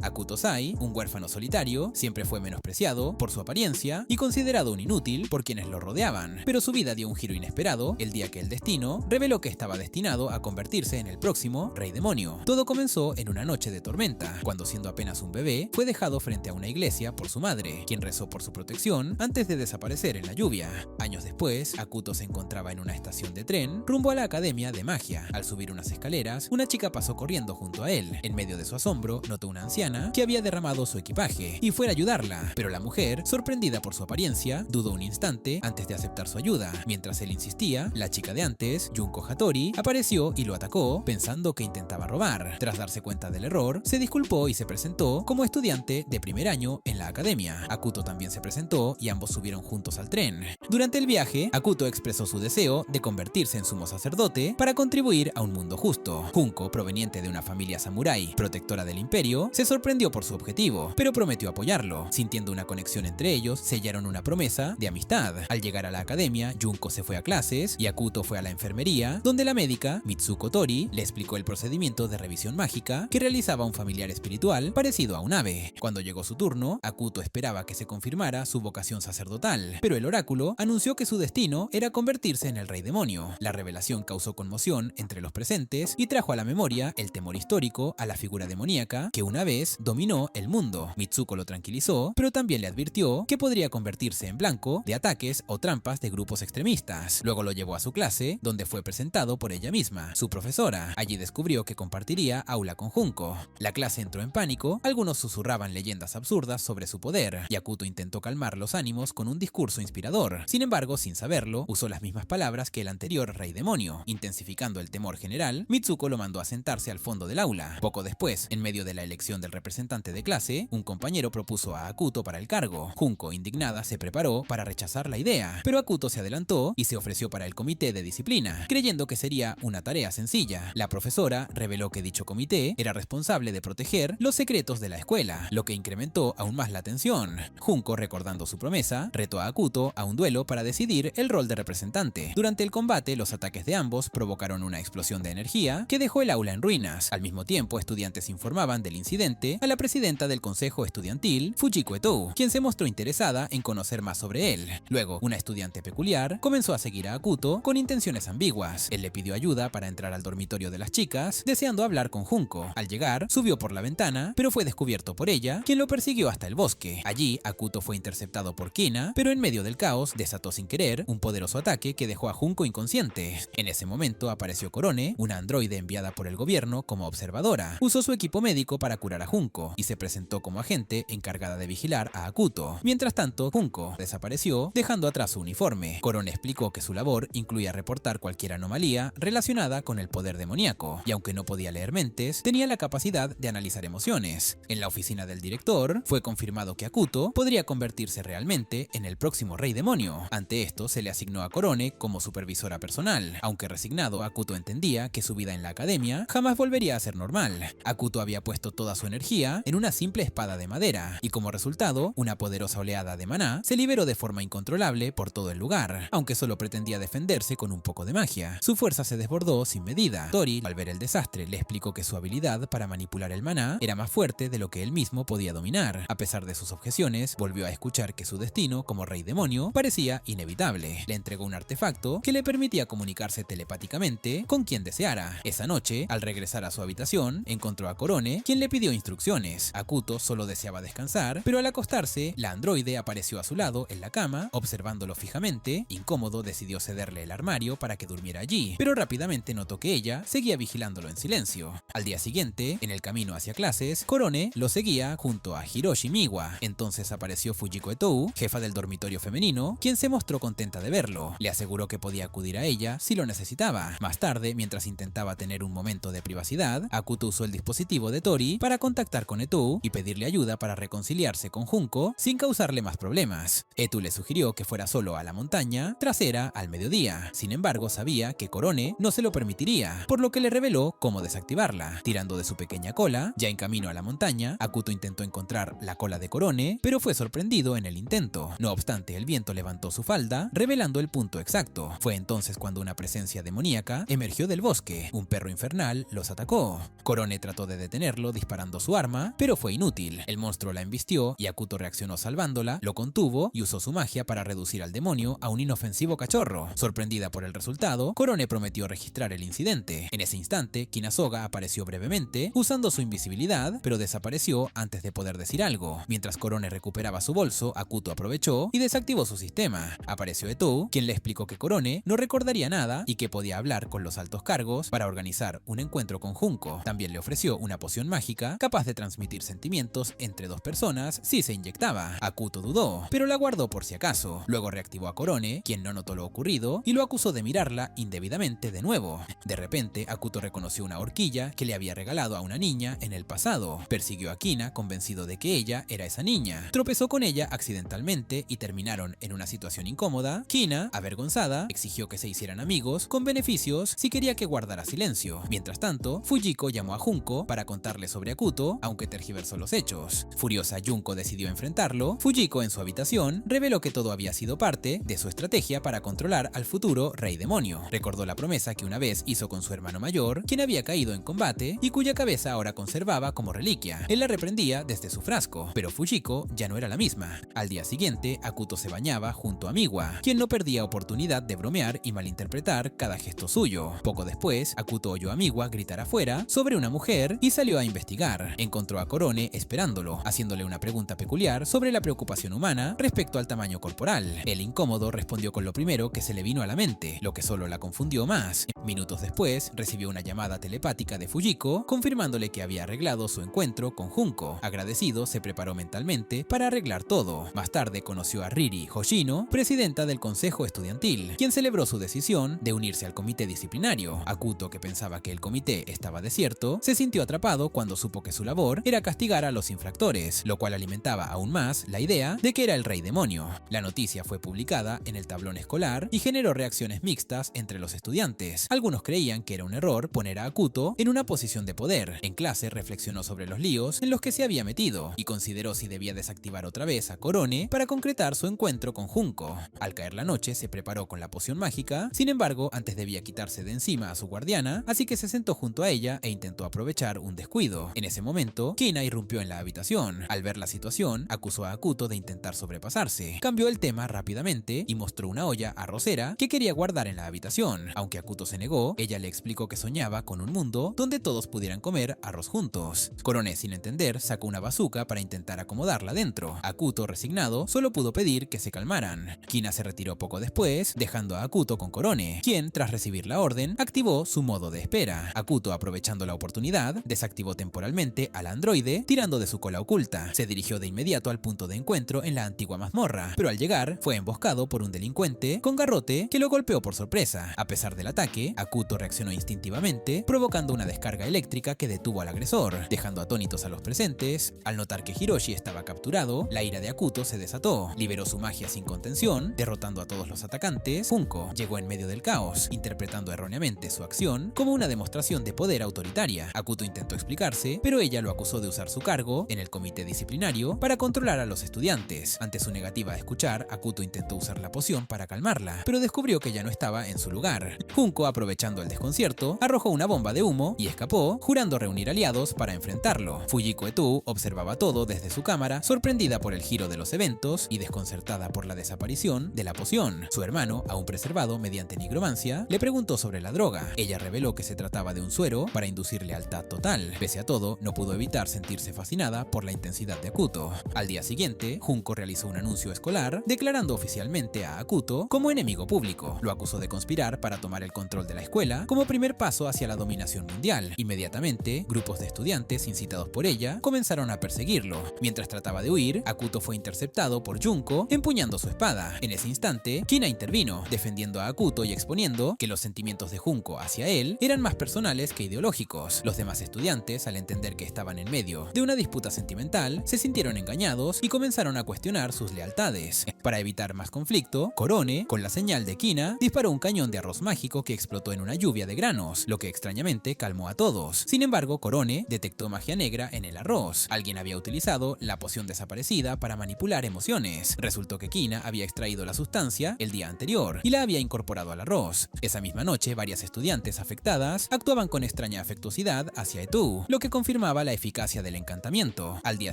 Akuto Sai, un huérfano solitario, siempre fue menospreciado por su apariencia y considerado un inútil por quienes lo rodeaban, pero su vida dio un giro inesperado el día que el destino reveló que estaba destinado a convertirse en el próximo Rey Demonio. Todo comenzó en una noche de tormenta, cuando siendo apenas un bebé, fue dejado frente a una iglesia por su madre, quien rezó por su protección antes de desaparecer en la lluvia. Años después, Akuto se encontraba en una estación de tren rumbo a la Academia de Magia. Al subir unas escaleras, una chica pasó corriendo junto a él. En medio de su asombro, notó una anciana que había derramado su equipaje y fue a ayudarla, pero la mujer, sorprendida por su apariencia, dudó un instante antes de aceptar su ayuda. Mientras él insistía, la chica de antes, Junko Hattori, apareció y lo atacó, pensando que intentaba robar. Tras darse cuenta del error, se disculpó y se presentó como estudiante de primer año en la academia. Akuto también se presentó y ambos subieron juntos al tren. Durante el viaje, Akuto expresó su deseo de convertirse en sumo sacerdote para contribuir a un mundo justo. Junko, proveniente de una familia samurái protectora del imperio, se sorprendió por su objetivo, pero prometió apoyarlo. Sintiendo una conexión entre ellos, sellaron una promesa de amistad. Al llegar a la academia, Junko se fue a clases y Akuto fue a la enfermería, donde la médica, Mitsuko Tori, le explicó el procedimiento de revisión mágica que realizaba un familiar espiritual parecido a un ave. Cuando llegó su turno, Akuto esperaba que se confirmara su vocación sacerdotal, pero el oráculo anunció que su destino era convertirse en el Rey Demonio. La revelación causó conmoción entre los presentes y trajo a la memoria el temor histórico a la figura demoníaca que una vez dominó el mundo. Mitsuko lo tranquilizó, pero también le advirtió que podría convertirse en blanco de ataques o trampas de grupos extremistas. Luego lo llevó a su clase, donde fue presentado por ella misma, su profesora. Allí descubrió que compartiría aula con Junko. La clase entró en pánico, algunos susurraban leyendas absurdas sobre su poder, y Akuto intentó calmar los ánimos con un discurso inspirador. Sin embargo, sin saberlo, usó las mismas palabras que el anterior Rey Demonio. Intensificando el temor general, Mitsuko lo mandó a sentarse al fondo del aula. Poco después, en medio de la elección del representante de clase, un compañero propuso a Akuto para el cargo. Junko, indignada, se preparó para rechazar la idea, pero Akuto se adelantó y se ofreció para el comité de disciplina, creyendo que sería una tarea sencilla. La profesora reveló que dicho comité era responsable de proteger los secretos de la escuela, lo que incrementó aún más la tensión. Junko, recordando su promesa, retó a Akuto a un duelo para decidir el rol de representante. Durante el combate, los ataques de ambos provocaron una explosión de energía que dejó el aula en ruinas. Al mismo tiempo, estudiantes informaban del incidente a la presidenta del consejo estudiantil, Fujiko Etou, quien se mostró interesada en conocer más sobre él. Luego, una estudiante peculiar comenzó a seguir a Akuto con intenciones ambiguas. Él le pidió ayuda para entrar al dormitorio de las chicas, deseando hablar con Junko. Al llegar, subió por la ventana, pero fue descubierto por ella, quien lo persiguió hasta el bosque. Allí, Akuto fue interceptado por Kina, pero en medio del caos desató sin querer un poderoso ataque que dejó a Junko inconsciente. En ese momento apareció Korone, una androide enviada por el gobierno como observadora. Usó su equipo médico para curar a Junko y se presentó como agente encargada de vigilar a Akuto. Mientras tanto, Junko desapareció, dejando atrás su uniforme. Korone explicó que su labor incluía reportar cualquier anomalía relacionada con el poder demoníaco, y aunque no podía leer mentes, tenía la capacidad de analizar emociones. En la oficina del director, fue confirmado que Akuto podría convertirse realmente en el próximo Rey Demonio. Ante esto, se le asignó a Korone como supervisora personal. Aunque resignado, Akuto entendía que su vida en la academia jamás volvería a ser normal. Akuto había puesto toda su energía en una simple espada de madera, y como resultado, una poderosa oleada de maná se liberó de forma incontrolable por todo el lugar, aunque solo pretendía defenderse con un poco de magia. Su fuerza se desbordó sin medida. Tori, al ver el desastre, le explicó que su habilidad para manipular el maná era más fuerte de lo que él mismo podía dominar. A pesar de sus objeciones, volvió a escuchar que su destino como Rey Demonio parecía inevitable. Le entregó un artefacto que le permitía comunicarse telepáticamente con quien deseara. Esa noche, al regresar a su habitación, encontró a Korone, quien le pidió instrucciones. Akuto solo deseaba descansar, pero al acostarse, la androide apareció a su lado en la cama, observándolo fijamente. Incómodo, decidió cederle el armario para que durmiera allí, pero rápidamente notó que ella seguía vigilándolo en silencio. Al día siguiente, en el camino hacia clases, Korone lo seguía junto a Hiroshi Miwa. Entonces apareció Fujiko Etou, jefa del dormitorio femenino, quien se mostró contenta de verlo. Le aseguró que podía acudir a ella si lo necesitaba. Más tarde, mientras intentaba tener un momento de privacidad, Akuto usó el dispositivo de Tori para contactar con Etou y pedirle ayuda para reconciliarse con Junko sin causarle más problemas. Etou le sugirió que fuera solo a la montaña trasera al mediodía. Sin embargo, sabía que Korone no se lo permitiría, por lo que le reveló cómo desactivarla. Tirando de su pequeña cola, ya en camino a la montaña, Akuto intentó encontrar la cola de Korone, pero fue sorprendido en el intento. No obstante, el viento levantó su falda, revelando el punto exacto. Fue entonces cuando una presencia demoníaca emergió del bosque. Un perro infernal los atacó. Korone trató de detenerlo disparando su su arma, pero fue inútil. El monstruo la embistió y Akuto reaccionó salvándola, lo contuvo y usó su magia para reducir al demonio a un inofensivo cachorro. Sorprendida por el resultado, Korone prometió registrar el incidente. En ese instante, Kinasoga apareció brevemente, usando su invisibilidad, pero desapareció antes de poder decir algo. Mientras Korone recuperaba su bolso, Akuto aprovechó y desactivó su sistema. Apareció Etou, quien le explicó que Korone no recordaría nada y que podía hablar con los altos cargos para organizar un encuentro con Junko. También le ofreció una poción mágica capaz de transmitir sentimientos entre dos personas si se inyectaba. Akuto dudó, pero la guardó por si acaso. Luego reactivó a Korone, quien no notó lo ocurrido, y lo acusó de mirarla indebidamente de nuevo. De repente, Akuto reconoció una horquilla que le había regalado a una niña en el pasado. Persiguió a Kina convencido de que ella era esa niña. Tropezó con ella accidentalmente y terminaron en una situación incómoda. Kina, avergonzada, exigió que se hicieran amigos con beneficios si quería que guardara silencio. Mientras tanto, Fujiko llamó a Junko para contarle sobre Akuto, aunque tergiversó los hechos. Furiosa, Junko decidió enfrentarlo. Fujiko, en su habitación, reveló que todo había sido parte de su estrategia para controlar al futuro rey demonio. Recordó la promesa que una vez hizo con su hermano mayor, quien había caído en combate y cuya cabeza ahora conservaba como reliquia. Él la reprendía desde su frasco, pero Fujiko ya no era la misma. Al día siguiente, Akuto se bañaba junto a Miwa, quien no perdía oportunidad de bromear y malinterpretar cada gesto suyo. Poco después, Akuto oyó a Miwa gritar afuera sobre una mujer y salió a investigar. Encontró a Korone esperándolo, haciéndole una pregunta peculiar sobre la preocupación humana respecto al tamaño corporal. El incómodo respondió con lo primero que se le vino a la mente, lo que solo la confundió más. Minutos después, recibió una llamada telepática de Fujiko, confirmándole que había arreglado su encuentro con Junko. Agradecido, se preparó mentalmente para arreglar todo. Más tarde conoció a Riri Hoshino, presidenta del consejo estudiantil, quien celebró su decisión de unirse al comité disciplinario. Akuto, que pensaba que el comité estaba desierto, se sintió atrapado cuando supo que su labor era castigar a los infractores, lo cual alimentaba aún más la idea de que era el rey demonio. La noticia fue publicada en el tablón escolar y generó reacciones mixtas entre los estudiantes. Algunos creían que era un error poner a Akuto en una posición de poder. En clase reflexionó sobre los líos en los que se había metido y consideró si debía desactivar otra vez a Korone para concretar su encuentro con Junko. Al caer la noche se preparó con la poción mágica, sin embargo antes debía quitarse de encima a su guardiana, así que se sentó junto a ella e intentó aprovechar un descuido. En ese momento, Kina irrumpió en la habitación. Al ver la situación, acusó a Akuto de intentar sobrepasarse. Cambió el tema rápidamente y mostró una olla arrocera que quería guardar en la habitación. Aunque Akuto se negó, ella le explicó que soñaba con un mundo donde todos pudieran comer arroz juntos. Korone, sin entender, sacó una bazuca para intentar acomodarla dentro. Akuto, resignado, solo pudo pedir que se calmaran. Kina se retiró poco después, dejando a Akuto con Korone, quien, tras recibir la orden, activó su modo de espera. Akuto, aprovechando la oportunidad, desactivó temporalmente al androide, tirando de su cola oculta. Se dirigió de inmediato al punto de encuentro en la antigua mazmorra, pero al llegar, fue emboscado por un delincuente con garrote que lo golpeó por sorpresa. A pesar del ataque, Akuto reaccionó instintivamente, provocando una descarga eléctrica que detuvo al agresor, dejando atónitos a los presentes. Al notar que Hiroshi estaba capturado, la ira de Akuto se desató. Liberó su magia sin contención, derrotando a todos los atacantes. Junko llegó en medio del caos, interpretando erróneamente su acción como una demostración de poder autoritaria. Akuto intentó explicarse, pero ella lo acusó de usar su cargo en el comité disciplinario para controlar a los estudiantes. Ante su negativa a escuchar, Akuto intentó usar la poción para calmarla, pero descubrió que ya no estaba en su lugar. Junko, aprovechando el desconcierto, arrojó una bomba de humo y escapó, jurando reunir aliados para enfrentarlo. Fujiko Etou observaba todo desde su cámara, sorprendida por el giro de los eventos y desconcertada por la desaparición de la poción. Su hermano, aún preservado mediante nigromancia, le preguntó sobre la droga. Ella reveló que se trataba de un suero para inducir lealtad total. Pese a todo, no pudo evitar sentirse fascinada por la intensidad de Akuto. Al día siguiente, Junko realizó un anuncio escolar declarando oficialmente a Akuto como enemigo público. Lo acusó de conspirar para tomar el control de la escuela como primer paso hacia la dominación mundial. Inmediatamente, grupos de estudiantes incitados por ella comenzaron a perseguirlo. Mientras trataba de huir, Akuto fue interceptado por Junko empuñando su espada. En ese instante, Kina intervino, defendiendo a Akuto y exponiendo que los sentimientos de Junko hacia él eran más personales que ideológicos. Los demás estudiantes, al entender que estaban en medio de una disputa sentimental, se sintieron engañados y comenzaron a cuestionar sus lealtades. Para evitar más conflicto, Korone, con la señal de Kina, disparó un cañón de arroz mágico que explotó en una lluvia de granos, lo que extrañamente calmó a todos. Sin embargo, Korone detectó magia negra en el arroz. Alguien había utilizado la poción desaparecida para manipular emociones. Resultó que Kina había extraído la sustancia el día anterior y la había incorporado al arroz. Esa misma noche, varias estudiantes afectadas actuaban con extraña afectuosidad hacia Etou, lo que confirmaba dudaba la eficacia del encantamiento. Al día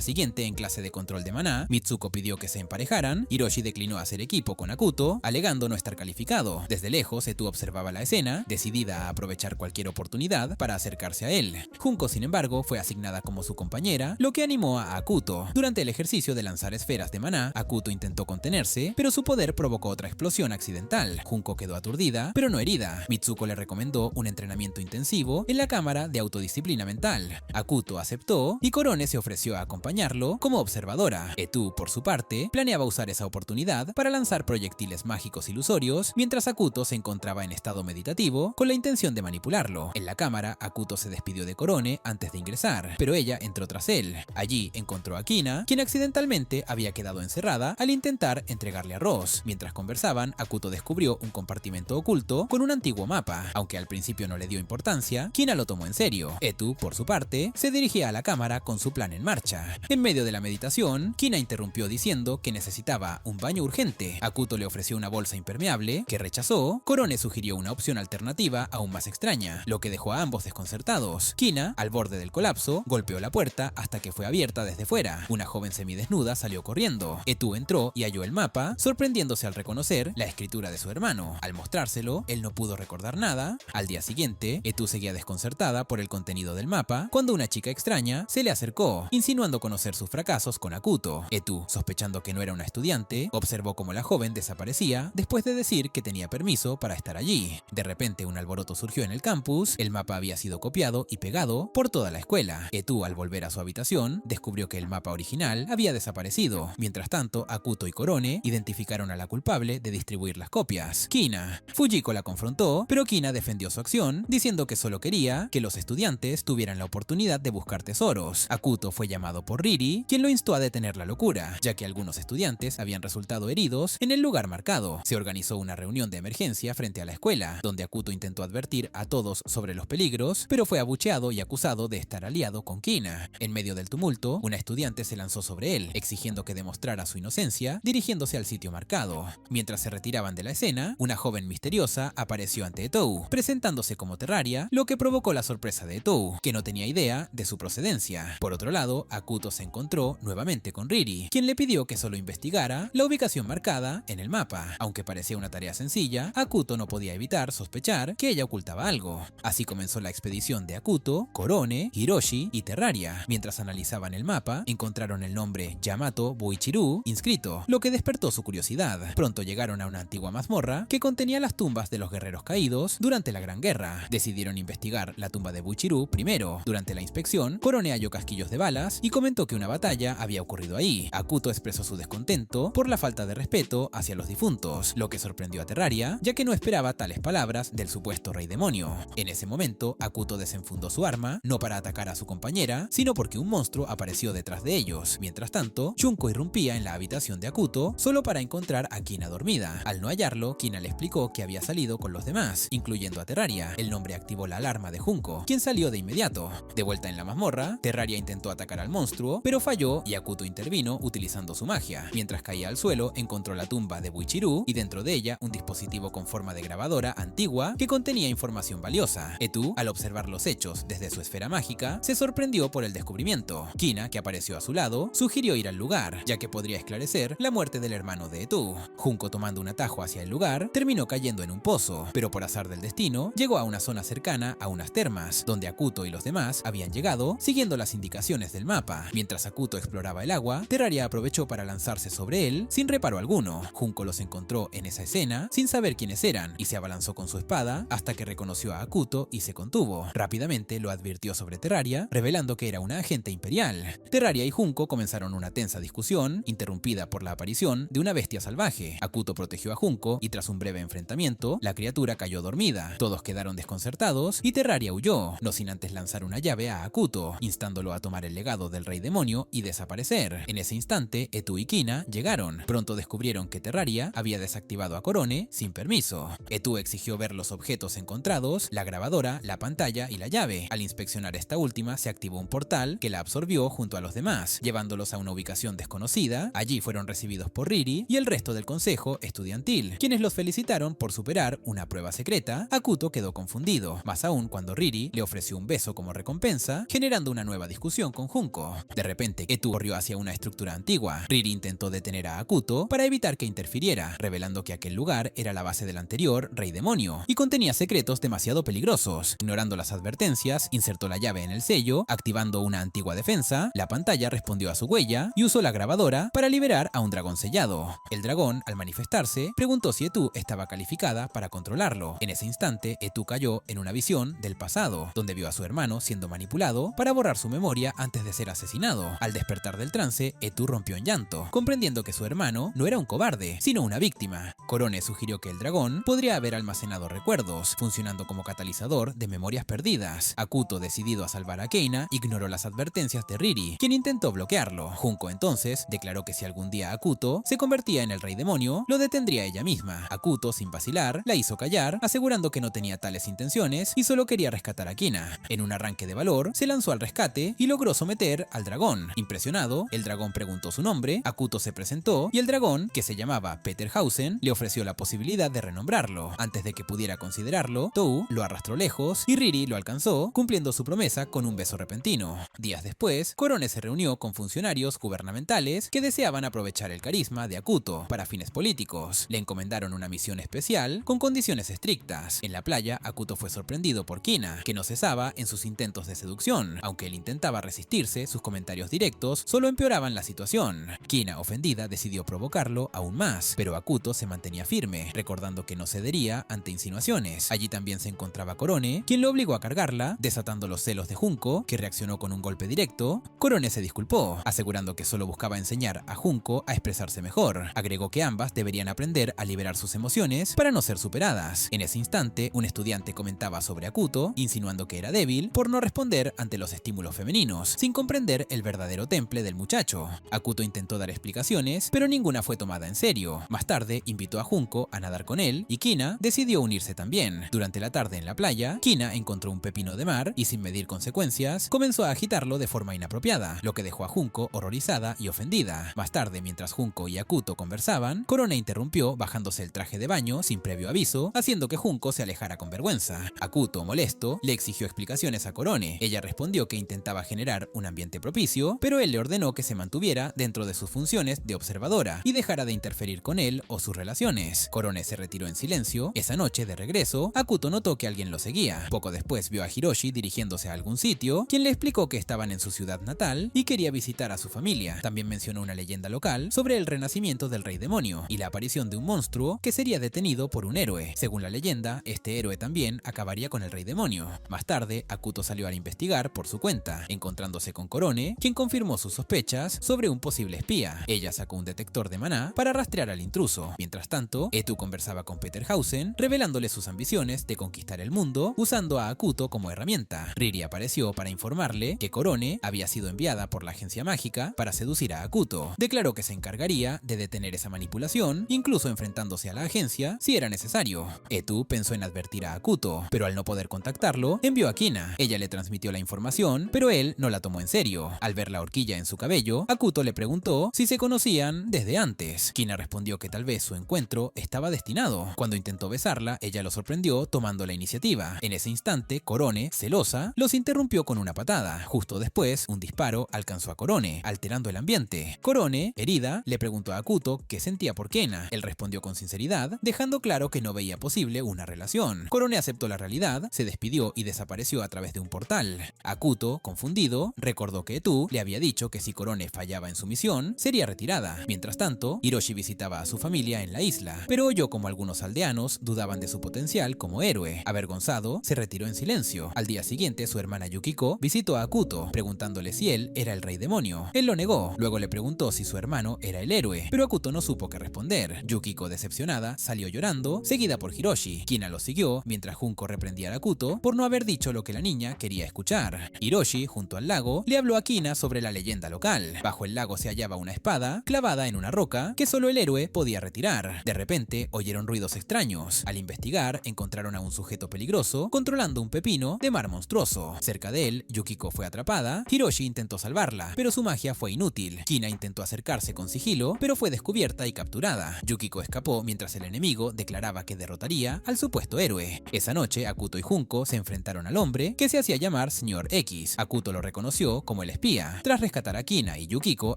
siguiente, en clase de control de maná, Mitsuko pidió que se emparejaran, Hiroshi declinó hacer equipo con Akuto, alegando no estar calificado. Desde lejos, Etu observaba la escena, decidida a aprovechar cualquier oportunidad para acercarse a él. Junko, sin embargo, fue asignada como su compañera, lo que animó a Akuto. Durante el ejercicio de lanzar esferas de maná, Akuto intentó contenerse, pero su poder provocó otra explosión accidental. Junko quedó aturdida, pero no herida. Mitsuko le recomendó un entrenamiento intensivo en la cámara de autodisciplina mental. Akuto aceptó y Korone se ofreció a acompañarlo como observadora. Etu, por su parte, planeaba usar esa oportunidad para lanzar proyectiles mágicos ilusorios, mientras Akuto se encontraba en estado meditativo con la intención de manipularlo. En la cámara, Akuto se despidió de Korone antes de ingresar, pero ella entró tras él. Allí encontró a Kina, quien accidentalmente había quedado encerrada al intentar entregarle arroz. Mientras conversaban, Akuto descubrió un compartimento oculto con un antiguo mapa. Aunque al principio no le dio importancia, Kina lo tomó en serio. Etu, por su parte, se dirigía a la cámara con su plan en marcha. En medio de la meditación, Kina interrumpió diciendo que necesitaba un baño urgente. Akuto le ofreció una bolsa impermeable, que rechazó. Korone sugirió una opción alternativa aún más extraña, lo que dejó a ambos desconcertados. Kina, al borde del colapso, golpeó la puerta hasta que fue abierta desde fuera. Una joven semidesnuda salió corriendo. Etu entró y halló el mapa, sorprendiéndose al reconocer la escritura de su hermano. Al mostrárselo, él no pudo recordar nada. Al día siguiente, Etu seguía desconcertada por el contenido del mapa cuando una chica extraña se le acercó, insinuando conocer sus fracasos con Akuto. Etu, sospechando que no era una estudiante, observó cómo la joven desaparecía después de decir que tenía permiso para estar allí. De repente, un alboroto surgió en el campus. El mapa había sido copiado y pegado por toda la escuela. Etu, al volver a su habitación, descubrió que el mapa original había desaparecido. Mientras tanto, Akuto y Korone identificaron a la culpable de distribuir las copias: Kina. Fujiko la confrontó, pero Kina defendió su acción, diciendo que solo quería que los estudiantes tuvieran la oportunidad de buscar tesoros. Akuto fue llamado por Riri, quien lo instó a detener la locura, ya que algunos estudiantes habían resultado heridos en el lugar marcado. Se organizó una reunión de emergencia frente a la escuela, donde Akuto intentó advertir a todos sobre los peligros, pero fue abucheado y acusado de estar aliado con Kina. En medio del tumulto, una estudiante se lanzó sobre él, exigiendo que demostrara su inocencia, dirigiéndose al sitio marcado. Mientras se retiraban de la escena, una joven misteriosa apareció ante Etou, presentándose como Terraria, lo que provocó la sorpresa de Etou, que no tenía idea de su procedencia. Por otro lado, Akuto se encontró nuevamente con Riri, quien le pidió que solo investigara la ubicación marcada en el mapa. Aunque parecía una tarea sencilla, Akuto no podía evitar sospechar que ella ocultaba algo. Así comenzó la expedición de Akuto, Korone, Hiroshi y Terraria. Mientras analizaban el mapa, encontraron el nombre Yamato Buichiru inscrito, lo que despertó su curiosidad. Pronto llegaron a una antigua mazmorra que contenía las tumbas de los guerreros caídos durante la Gran Guerra. Decidieron investigar la tumba de Buichiru primero. Durante la inspección, Korone halló casquillos de balas y comentó que una batalla había ocurrido ahí. Akuto expresó su descontento por la falta de respeto hacia los difuntos, lo que sorprendió a Terraria, ya que no esperaba tales palabras del supuesto rey demonio. En ese momento, Akuto desenfundó su arma, no para atacar a su compañera, sino porque un monstruo apareció detrás de ellos. Mientras tanto, Junko irrumpía en la habitación de Akuto solo para encontrar a Kina dormida. Al no hallarlo, Kina le explicó que había salido con los demás, incluyendo a Terraria. El nombre activó la alarma de Junko, quien salió de inmediato. De vuelta en la mazmorra, Terraria intentó atacar al monstruo, pero falló y Akuto intervino utilizando su magia. Mientras caía al suelo, encontró la tumba de Buichiru y dentro de ella un dispositivo con forma de grabadora antigua que contenía información valiosa. Etu, al observar los hechos desde su esfera mágica, se sorprendió por el descubrimiento. Kina, que apareció a su lado, sugirió ir al lugar, ya que podría esclarecer la muerte del hermano de Etu. Junko, tomando un atajo hacia el lugar, terminó cayendo en un pozo, pero por azar del destino, llegó a una zona cercana a unas termas, donde Akuto y los demás habían llegado siguiendo las indicaciones del mapa. Mientras Akuto exploraba el agua, Terraria aprovechó para lanzarse sobre él sin reparo alguno. Junko los encontró en esa escena sin saber quiénes eran y se abalanzó con su espada hasta que reconoció a Akuto y se contuvo. Rápidamente lo advirtió sobre Terraria, revelando que era una agente imperial. Terraria y Junko comenzaron una tensa discusión, interrumpida por la aparición de una bestia salvaje. Akuto protegió a Junko y tras un breve enfrentamiento, la criatura cayó dormida. Todos quedaron desconcertados y Terraria huyó, no sin antes lanzar una llave a Akuto, instándolo a tomar el legado del rey demonio y desaparecer. En ese instante, Etu y Kina llegaron. Pronto descubrieron que Terraria había desactivado a Korone sin permiso. Etu exigió ver los objetos encontrados, la grabadora, la pantalla y la llave. Al inspeccionar esta última, se activó un portal que la absorbió junto a los demás, llevándolos a una ubicación desconocida. Allí fueron recibidos por Riri y el resto del consejo estudiantil, quienes los felicitaron por superar una prueba secreta. Akuto quedó confundido, más aún cuando Riri le ofreció un beso como recompensa, generando una nueva discusión con Junko. De repente, Etu corrió hacia una estructura antigua. Riri intentó detener a Akuto para evitar que interfiriera, revelando que aquel lugar era la base del anterior Rey Demonio y contenía secretos demasiado peligrosos. Ignorando las advertencias, insertó la llave en el sello, activando una antigua defensa. La pantalla respondió a su huella y usó la grabadora para liberar a un dragón sellado. El dragón, al manifestarse, preguntó si Etu estaba calificada para controlarlo. En ese instante, Etu cayó en una visión del pasado, donde vio a su hermano siendo manipulado para borrar su memoria antes de ser asesinado. Al despertar del trance, Etu rompió en llanto, comprendiendo que su hermano no era un cobarde, sino una víctima. Korone sugirió que el dragón podría haber almacenado recuerdos, funcionando como catalizador de memorias perdidas. Akuto, decidido a salvar a Keina, ignoró las advertencias de Riri, quien intentó bloquearlo. Junko entonces declaró que si algún día Akuto se convertía en el Rey Demonio, lo detendría ella misma. Akuto, sin vacilar, la hizo callar, asegurando que no tenía tales intenciones y solo quería rescatar a Kina. En un arranque de valor, se lanzó al rescate y logró someter al dragón. Impresionado, el dragón preguntó su nombre, Akuto se presentó y el dragón, que se llamaba Peterhausen, le ofreció la posibilidad de renombrarlo. Antes de que pudiera considerarlo, Tou lo arrastró lejos y Riri lo alcanzó, cumpliendo su promesa con un beso repentino. Días después, Korone se reunió con funcionarios gubernamentales que deseaban aprovechar el carisma de Akuto para fines políticos. Le encomendaron una misión especial con condiciones estrictas. En la playa, Akuto fue sorprendido por Kina, que no cesaba en sus intentos de seducción. Aunque él intentaba resistirse, sus comentarios directos solo empeoraban la situación. Kina, ofendida, decidió provocarlo aún más, pero Akuto se mantenía firme, recordando que no cedería ante insinuaciones. Allí también se encontraba Korone, quien lo obligó a cargarla, desatando los celos de Junko, que reaccionó con un golpe directo. Korone se disculpó, asegurando que solo buscaba enseñar a Junko a expresarse mejor. Agregó que ambas deberían aprender a liberar sus emociones para no ser superadas. En ese instante, un estudiante comentaba sobre Akuto, insinuando que era débil por no responder ante los estímulos femeninos, sin comprender el verdadero temple del muchacho. Akuto intentó dar explicaciones, pero ninguna fue tomada en serio. Más tarde, invitó a Junko a nadar con él y Kina decidió unirse también. Durante la tarde en la playa, Kina encontró un pepino de mar y, sin medir consecuencias, comenzó a agitarlo de forma inapropiada, lo que dejó a Junko horrorizada y ofendida. Más tarde, mientras Junko y Akuto conversaban, Korone interrumpió bajándose el traje de baño sin previo aviso, haciendo que Junko se alejara con vergüenza. Akuto, molesto, le exigió explicaciones a Korone. Ella respondió que intentaba generar un ambiente propicio, pero él le ordenó que se mantuviera dentro de sus funciones de observadora y dejara de interferir con él o sus relaciones. Korone se retiró en silencio. Esa noche, de regreso, Akuto notó que alguien lo seguía. Poco después vio a Hiroshi dirigiéndose a algún sitio, quien le explicó que estaban en su ciudad natal y quería visitar a su familia. También mencionó una leyenda local sobre el renacimiento del Rey Demonio y la aparición de un monstruo que sería detenido por un héroe. Según la leyenda, este héroe también acabaría con el Rey Demonio. Más tarde, Akuto salió a investigar por su cuenta, encontrándose con Korone, quien confirmó sus sospechas sobre un posible espía. Ella sacó un detector de maná para rastrear al intruso. Mientras tanto, Etu conversaba con Peterhausen, revelándole sus ambiciones de conquistar el mundo usando a Akuto como herramienta. Riri apareció para informarle que Korone había sido enviada por la agencia mágica para seducir a Akuto. Declaró que se encargaría de detener esa manipulación, incluso enfrentándose a la agencia si era necesario. Etu pensó en advertir a Akuto, pero al no poder contactarlo, envió a Kina. Ella le transmitió la información, pero él no la tomó en serio. Al ver la horquilla en su cabello, Akuto le preguntó si se conocían desde antes. Kina respondió que tal vez su encuentro estaba destinado. Cuando intentó besarla, ella lo sorprendió tomando la iniciativa. En ese instante, Korone, celosa, los interrumpió con una patada. Justo después, un disparo alcanzó a Korone, alterando el ambiente. Korone, herida, le preguntó a Akuto qué sentía por Kena. Él respondió con sinceridad, dejando claro que no veía posible una relación. Korone aceptó la realidad, se despidió y desapareció a través de un portal. Akuto, confundido, recordó que Etu le había dicho que si Korone fallaba en su misión, sería retirada. Mientras tanto, Hiroshi visitaba a su familia en la isla, pero oyó como algunos aldeanos dudaban de su potencial como héroe. Avergonzado, se retiró en silencio. Al día siguiente, su hermana Yukiko visitó a Akuto, preguntándole si él era el Rey Demonio. Él lo negó. Luego le preguntó si su hermano era el héroe, pero Akuto no supo qué responder. Yukiko, decepcionada, salió llorando, seguida por Hiroshi. Kina lo siguió, mientras Junko reprendía a Akuto por no haber dicho lo que la niña quería escuchar. Hiroshi, junto al lago, le habló a Kina sobre la leyenda local. Bajo el lago se hallaba una espada clavada en una roca que solo el héroe podía retirar. De repente, oyeron ruidos extraños. Al investigar, encontraron a un sujeto peligroso controlando un pepino de mar monstruoso. Cerca de él, Yukiko fue atrapada. Hiroshi intentó salvarla, pero su magia fue inútil. Kina intentó acercarse con sigilo, pero fue descubierta y capturada. Yukiko escapó mientras el enemigo declaraba que derrotaría al supuesto héroe. Esa noche, Akuto y Junko se enfrentaron al hombre que se hacía llamar Señor X. Akuto lo reconoció como el espía. Tras rescatar a Kina y Yukiko,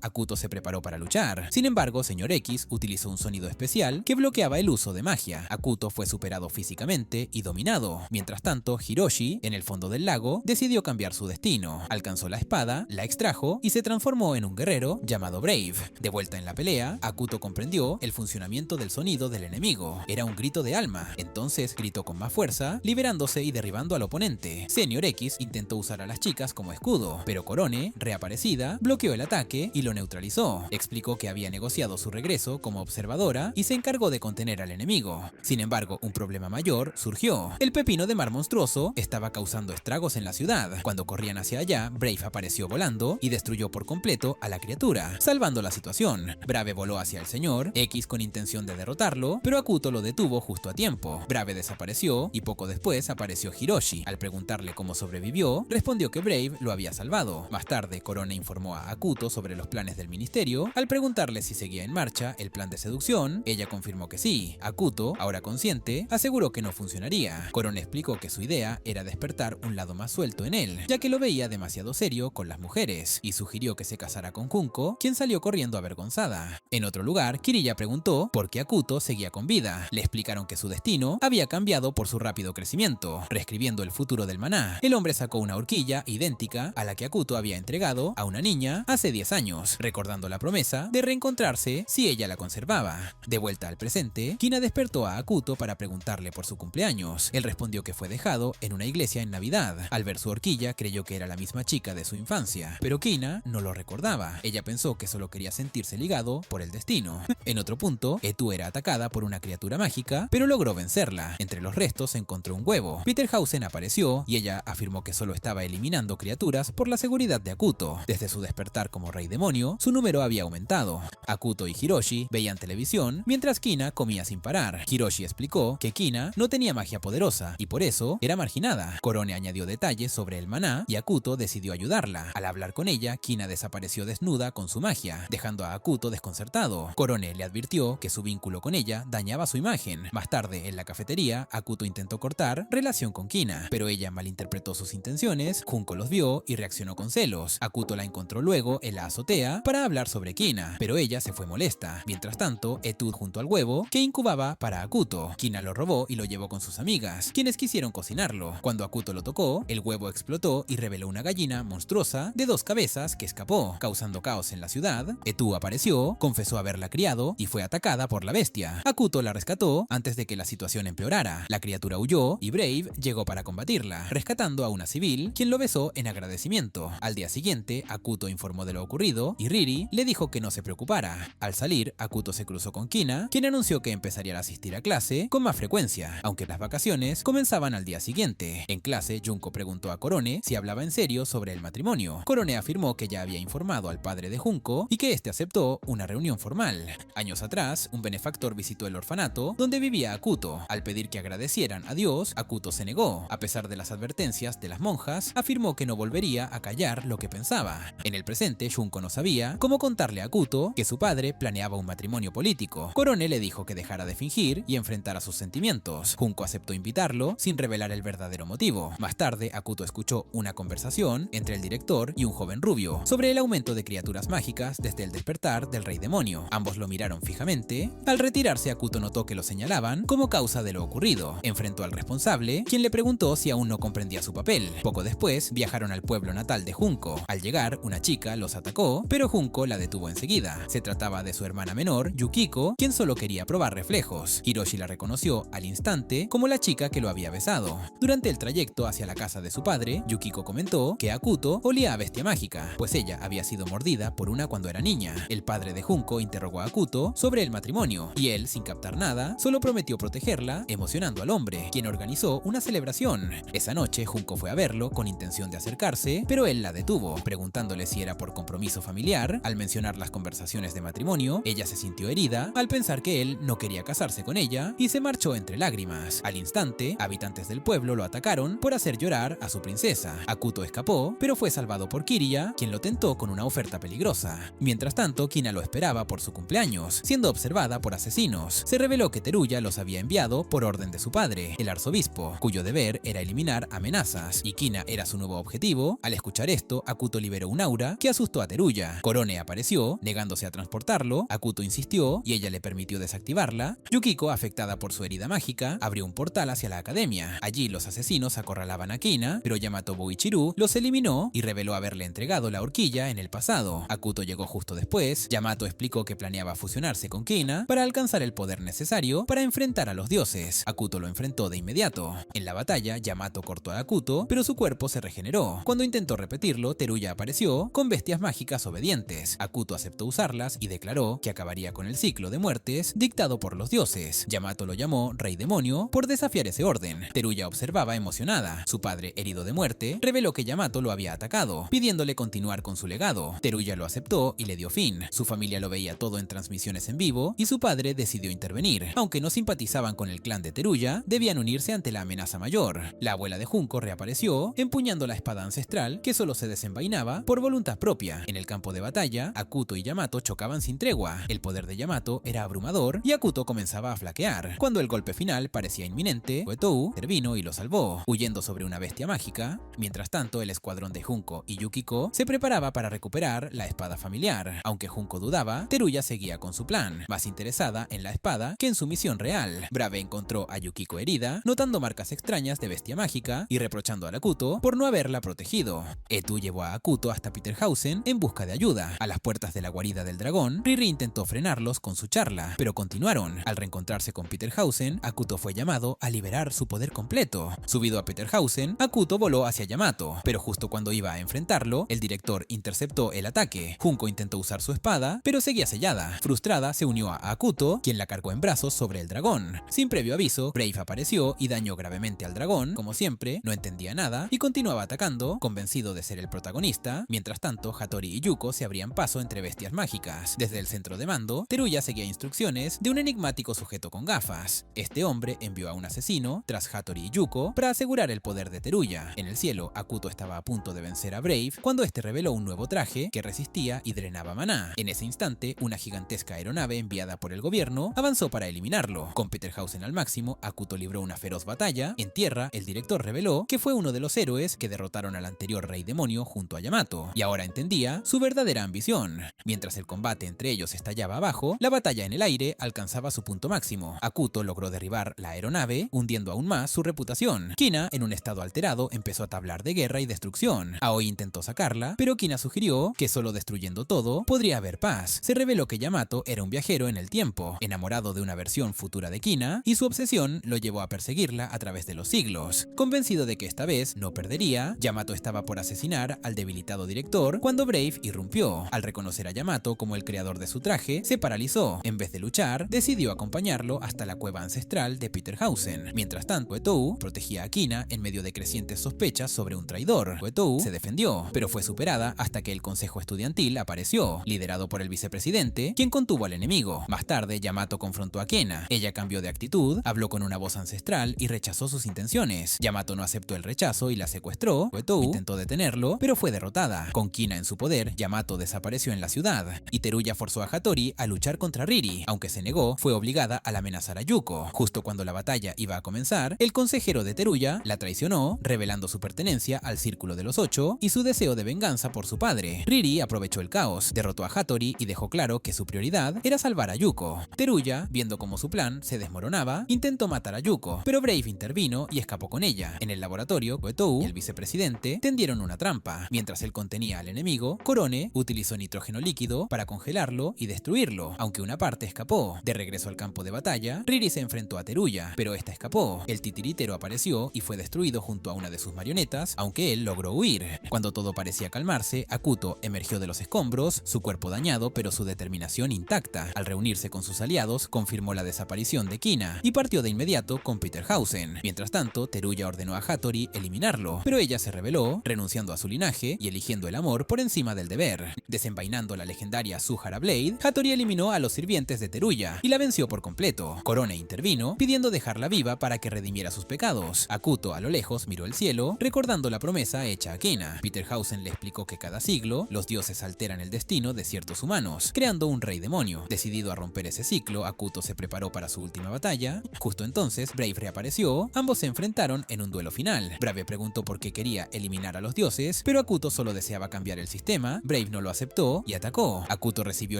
Akuto se preparó para luchar. Sin embargo, Señor X utilizó un sonido especial que bloqueaba el uso de magia. Akuto fue superado físicamente y dominado. Mientras tanto, Hiroshi, en el fondo del lago, decidió cambiar su destino. Alcanzó la espada, la extrajo y se transformó en un guerrero llamado Brave. De vuelta en la pelea, Akuto comprendió el funcionamiento del sonido del enemigo. Era un grito de alma. Entonces gritó con más fuerza, liberándose y derribando al oponente. Senior X intentó usar a las chicas como escudo, pero Korone, reaparecida, bloqueó el ataque y lo neutralizó. Explicó que había negociado su regreso como observadora y se encargó de contener al enemigo. Sin embargo, un problema mayor surgió. El pepino de mar monstruoso estaba causando estragos en la ciudad. Cuando corrían hacia allá, Brave apareció volando y destruyó por completo a la criatura, salvando la situación. Brave voló hacia el señor X con intención de derrotarlo, pero Akuto lo detuvo justo a tiempo. Brave desapareció y poco después apareció Hiroshi. Al preguntarle cómo sobrevivió, respondió que Brave lo había salvado. Más tarde, Korone informó a Akuto sobre los planes del ministerio. Al preguntarle si seguía en marcha el plan de seducción, ella confirmó que sí. Akuto, ahora consciente, aseguró que no funcionaría. Korone explicó que su idea era despertar un lado más suelto en él, ya que lo veía demasiado serio con las mujeres, y sugirió que se casara con Junko, quien salió corriendo avergonzada. En otro lugar, Kiriya preguntó por qué Akuto seguía con vida. Le explicaron que su destino había cambiado por su rápido crecimiento, reescribiendo el futuro del maná. El hombre sacó una horquilla idéntica a la que Akuto había entregado a una niña hace 10 años, recordando la promesa de reencontrarse si ella la conservaba. De vuelta al presente, Kina despertó a Akuto para preguntarle por su cumpleaños. Él respondió que fue dejado en una iglesia en Navidad. Al ver su horquilla, creyó que era la misma chica de su infancia, pero Kina no lo recordaba. Ella pensó que solo quería sentirse ligado por el destino. En otro punto, Etu era atacada por una criatura mágica, pero logró vencerla. Entre los restos encontró un huevo. Peterhausen apareció y ella afirmó que solo estaba eliminando criaturas por la seguridad de Akuto. Desde su despertar como rey demonio, su número había aumentado. Akuto y Hiroshi veían televisión mientras Kina comía sin parar. Hiroshi explicó que Kina no tenía magia poderosa y por eso era marginada. Korone añadió detalles sobre el maná y Akuto decidió ayudarla. Al hablar con ella, Kina desapareció desnuda con su magia, dejando a Akuto desconcertado. Korone le advirtió que su vínculo con ella dañaba su imagen. Más tarde, en la cafetería, Akuto intentó cortar relación con Kina, pero ella malinterpretó sus intenciones. Junko los vio y reaccionó con celos. Akuto la encontró luego en la azotea para hablar sobre Kina, pero ella se fue molesta. Mientras tanto, Etude junto al huevo que incubaba para Akuto. Kina lo robó y lo llevó con sus amigas, quienes quisieron cocinarlo. Cuando Akuto lo tocó, el huevo explotó y reveló una gallina monstruosa de 2 cabezas que escapó, causando caos en la ciudad. Etu apareció, confesó haberla criado y fue atacada por la bestia. Akuto la rescató antes de que la situación empeorara. La criatura huyó y Brave llegó para combatirla, rescatando a una civil, quien lo besó en agradecimiento. Al día siguiente, Akuto informó de lo ocurrido y Riri le dijo que no se preocupara. Al salir, Akuto se cruzó con Kina, quien anunció que empezaría a asistir a clase con más frecuencia, aunque las vacaciones comenzaban al día siguiente. En clase, Junko preguntó a Korone si hablaba en serio sobre el matrimonio. Korone afirmó que ya había informado al padre de Junko y que este aceptó una reunión formal. Años atrás, un benefactor visitó el orfanato donde vivía Akuto. Al pedir que agradecieran a Dios, Akuto se negó. A pesar de las advertencias de las monjas, afirmó que no volvería a callar lo que pensaba. En el presente, Junko no sabía cómo contarle a Akuto que su padre planeaba un matrimonio político. Korone le dijo que dejara de fingir y enfrentara sus sentimientos. Junko aceptó invitarlo sin revelar el verdadero motivo. Más tarde, Akuto escuchó una conversación entre el director y un joven rubio sobre el aumento de criaturas mágicas desde el despertar del rey demonio. Ambos lo miraron fijamente. Al retirarse, Akuto notó que lo señalaban como causa de lo ocurrido. Enfrentó al responsable, quien le preguntó si aún no comprendía su papel. Poco después, viajaron al pueblo natal de Junko. Al llegar, una chica los atacó, pero Junko la detuvo enseguida. Se trataba de su hermana menor, Yukiko, quien solo quería probar reflejos. Hiroshi la reconoció al instante como la chica que lo había besado. Durante el trayecto hacia la casa de su padre, Yukiko comentó que Akuto olía a bestia mágica, pues ella había sido mordida por una cuando era niña. El padre de Junko interrogó a Akuto sobre el matrimonio, y él, sin captar nada, solo prometió protegerla, emocionando al hombre, quien organizó una celebración. Esa noche, Junko fue a verlo con intención de acercarse, pero él la detuvo, preguntándole si era por compromiso familiar. Al mencionar las conversaciones de matrimonio, ella se sintió herida al pensar que él no quería casarse con ella y se marchó entre lágrimas. Al instante, habitantes del pueblo lo atacaron por hacer llorar a su princesa. Akuto escapó, pero fue salvado por Kiriya, quien lo tentó con una oferta peligrosa. Mientras tanto, Kina lo esperaba por su cumpleaños, siendo observada por asesinos. Se reveló que Teruya los había enviado por orden de su padre, el arzobispo, cuyo deber era eliminar amenazas, y Kina era su nuevo objetivo. Al escuchar esto, Akuto liberó un aura que asustó a Teruya. Korone apareció, negándose a transportarlo. Akuto insistió y ella le permitió desactivarla. Yukiko, afectada por su herida mágica, abrió un portal hacia la academia. Allí los asesinos acorralaban a Kina, pero Yamato Boichiru los eliminó y reveló haberle entregado la horquilla en el pasado. Akuto llegó justo después. Yamato explicó que planeaba fusionarse con Kina para alcanzar el poder necesario para enfrentar a los dioses. Akuto lo enfrentó de inmediato. En la batalla, Yamato cortó a Akuto, pero su cuerpo se regeneró. Cuando intentó repetirlo, Teruya apareció con bestias mágicas obedientes. Akuto aceptó usarlas y declaró que acabaría con el ciclo de muertes dictado por los dioses. Yamato lo llamó Rey Demonio por desafiar ese orden. Teruya observaba emocionada. Su padre, herido de muerte, reveló que Yamato lo había atacado, pidiéndole continuar con su legado. Teruya lo aceptó y le dio fin. Su familia lo veía todo en transmisiones en vivo y su padre decidió intervenir. Aunque no simpatizaban con el clan de Teruya, debían unirse ante la amenaza mayor. La abuela de Junko reapareció, empuñando la espada ancestral que solo se desenvainaba por voluntad propia. En el campo de batalla, Akuto y Yamato chocaban sin tregua. El poder de Yamato era abrumador y Akuto comenzaba a flaquear. Cuando el golpe final parecía inminente, Uetou intervino y lo salvó, huyendo sobre una bestia mágica. Mientras tanto, el escuadrón de Junko y Yukiko se preparaba para recuperar la espada familiar. Aunque Junko dudaba, Teruya seguía con su plan, más interesada en la espada que en su misión real. Brave encontró a Yukiko herida, notando marcas extrañas de bestia mágica y reprochando a Akuto por no haberla protegido. Etu llevó a Akuto hasta Peterhausen en busca de ayuda. A las puertas de la guarida del dragón, Riri intentó frenarlos con su charla, pero continuaron. Al reencontrarse con Peterhausen, Akuto fue llamado a liberar su poder completo. Subido a Peterhausen, Akuto voló hacia Yamato, pero justo cuando iba a enfrentarlo, el director interceptó el ataque. Junko intentó usar su espada, pero seguía sellada. Frustrada, se unió a Akuto, quien la cargó en brazos sobre el dragón. Sin previo aviso, Brave apareció y dañó gravemente al dragón. Como siempre, no entendía nada y continuaba atacando, convencido de ser el protagonista. Mientras tanto, Hattori y Yuko se abrían paso entre bestias mágicas. Desde el centro de mando, Teruya seguía instrucciones de un enigmático sujeto con gafas. Este hombre envió a un asesino tras Hattori y Yuko para asegurar el poder de Teruya. En el cielo, Akuto estaba a punto de vencer a Brave cuando este reveló un nuevo traje que resistía y drenaba maná. En ese instante, una gigantesca aeronave enviada por el gobierno avanzó para eliminarlo. Con Peterhausen al máximo, Akuto libró una feroz batalla. En tierra, el director reveló que fue uno de los héroes que derrotaron al anterior Rey Demonio junto a Yamato, y ahora entendía su verdadera ambición. Mientras el combate entre ellos estallaba abajo, la batalla en el aire alcanzaba su punto máximo. Akuto logró derribar la aeronave, hundiendo aún más su reputación. Kina, en un estado alterado, empezó a hablar de guerra y destrucción. Aoi intentó sacarla, pero Kina sugirió que solo destruyendo todo podría haber paz. Se reveló que Yamato era un viajero en el tiempo, enamorado de una versión futura de Kina, y su obsesión lo llevó a perseguirla a través de los siglos. Convencido de que esta vez no perdería, Yamato estaba por asesinar al debilitado director cuando Brave irrumpió. Al reconocer a Yamato como el creador de su traje, se paralizó. En vez de luchar, decidió acompañarlo hasta la cueva ancestral de Peterhausen. Mientras tanto, Uetou protegía a Kina en medio de crecientes sospechas sobre un traidor. Uetou se defendió, pero fue superada hasta que el consejo estudiantil apareció, liderado por el vicepresidente, quien contuvo al enemigo. Más tarde, Yamato confrontó a Kena. Ella cambió de actitud, habló con una voz ancestral y rechazó sus intenciones. Yamato no aceptó el rechazo y la secuestró. Uetou intentó detenerlo, pero fue derrotada. Con Kina en su poder, Yamato desapareció en la ciudad, y Teruya forzó a Hattori a luchar contra Riri. Aunque se negó, fue obligada al amenazar a Yuko. Justo cuando la batalla iba a comenzar, el consejero de Teruya la traicionó, revelando su pertenencia al Círculo de los Ocho y su deseo de venganza por su padre. Riri aprovechó el caos, derrotó a Hattori y dejó claro que su prioridad era salvar a Yuko. Teruya, viendo cómo su plan se desmoronaba, intentó matar a Yuko, pero Brave intervino y escapó con ella. En el laboratorio, Uetou y el vicepresidente tendieron una trampa. Mientras él contenía al enemigo, Korone utilizó nitrógeno líquido para congelarlo y destruirlo, aunque una parte escapó. De regreso al campo de batalla, Riri se enfrentó a Teruya, pero esta escapó. El titiritero apareció y fue destruido junto a una de sus marionetas, aunque él logró huir. Cuando todo parecía calmarse, Akuto emergió de los escombros, su cuerpo dañado pero su determinación intacta. Al reunirse con sus aliados, confirmó la desaparición de Kina y partió de inmediato con Peterhausen. Mientras tanto, Teruya ordenó a Hattori eliminarlo, pero ella se rebeló, renunciando a su linaje y eligiendo el amor por encima del deber. Desenvainando la legendaria Suhara Blade, Hattori eliminó a los sirvientes de Teruya y la venció por completo. Korone intervino, pidiendo dejarla viva para que redimiera sus pecados. Akuto, a lo lejos, miró el cielo, recordando la promesa hecha a Kena. Peterhausen le explicó que cada siglo, los dioses alteran el destino de ciertos humanos, creando un rey demonio. Decidido a romper ese ciclo, Akuto se preparó para su última batalla. Justo entonces, Brave reapareció, ambos se enfrentaron en un duelo final. Brave preguntó justo porque quería eliminar a los dioses, pero Akuto solo deseaba cambiar el sistema. Brave no lo aceptó y atacó. Akuto recibió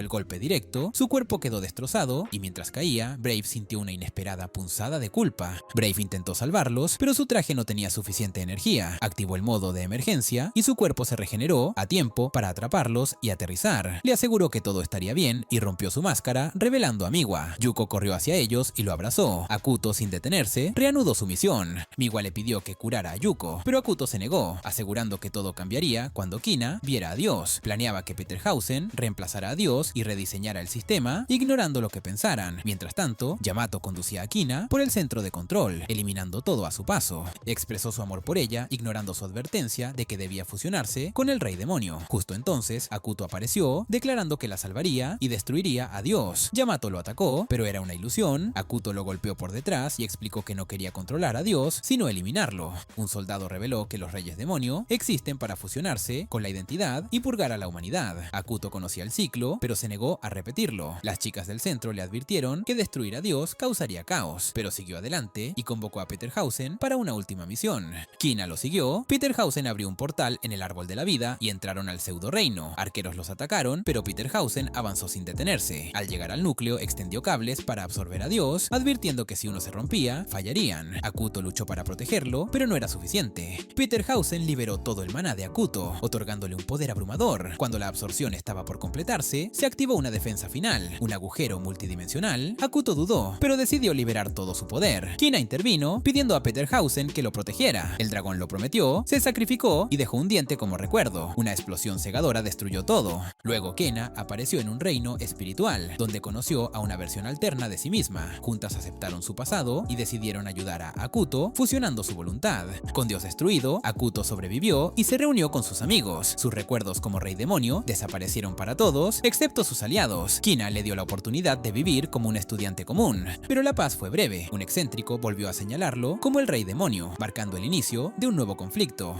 el golpe directo, su cuerpo quedó destrozado y mientras caía, Brave sintió una inesperada punzada de culpa. Brave intentó salvarlos, pero su traje no tenía suficiente energía. Activó el modo de emergencia y su cuerpo se regeneró a tiempo para atraparlos y aterrizar. Le aseguró que todo estaría bien y rompió su máscara, revelando a Miwa. Yuko corrió hacia ellos y lo abrazó. Akuto, sin detenerse, reanudó su misión. Miwa le pidió que curara a Yuko, pero Akuto se negó, asegurando que todo cambiaría cuando Kina viera a Dios. Planeaba que Peterhausen reemplazara a Dios y rediseñara el sistema, ignorando lo que pensaran. Mientras tanto, Yamato conducía a Kina por el centro de control, eliminando todo a su paso. Expresó su amor por ella, ignorando su advertencia de que debía fusionarse con el Rey Demonio. Justo entonces, Akuto apareció, declarando que la salvaría y destruiría a Dios. Yamato lo atacó, pero era una ilusión. Akuto lo golpeó por detrás y explicó que no quería controlar a Dios, sino eliminarlo. Un soldado reveló que los Reyes Demonio existen para fusionarse con la identidad y purgar a la humanidad. Akuto conocía el ciclo, pero se negó a repetirlo. Las chicas del centro le advirtieron que destruir a Dios causaría caos, pero siguió adelante y convocó a Peterhausen para una última misión. Kina lo siguió. Peterhausen abrió un portal en el árbol de la vida y entraron al pseudo reino. Arqueros los atacaron, pero Peterhausen avanzó sin detenerse. Al llegar al núcleo, extendió cables para absorber a Dios, advirtiendo que si uno se rompía, fallarían. Akuto luchó para protegerlo, pero no era suficiente. Peterhausen liberó todo el maná de Akuto, otorgándole un poder abrumador. Cuando la absorción estaba por completarse, se activó una defensa final, un agujero multidimensional. Akuto dudó, pero decidió liberar todo su poder. Kina intervino, pidiendo a Peterhausen que lo protegiera. El dragón lo prometió, se sacrificó y dejó un diente como recuerdo. Una explosión cegadora destruyó todo. Luego Kena apareció en un reino espiritual, donde conoció a una versión alterna de sí misma. Juntas aceptaron su pasado y decidieron ayudar a Akuto, fusionando su voluntad. Con Dios destruido, Akuto sobrevivió y se reunió con sus amigos. Sus recuerdos como Rey Demonio desaparecieron para todos, excepto sus aliados. Kina le dio la oportunidad de vivir como un estudiante común, pero la paz fue breve. Un excéntrico volvió a señalarlo como el Rey Demonio, marcando el inicio de un nuevo conflicto.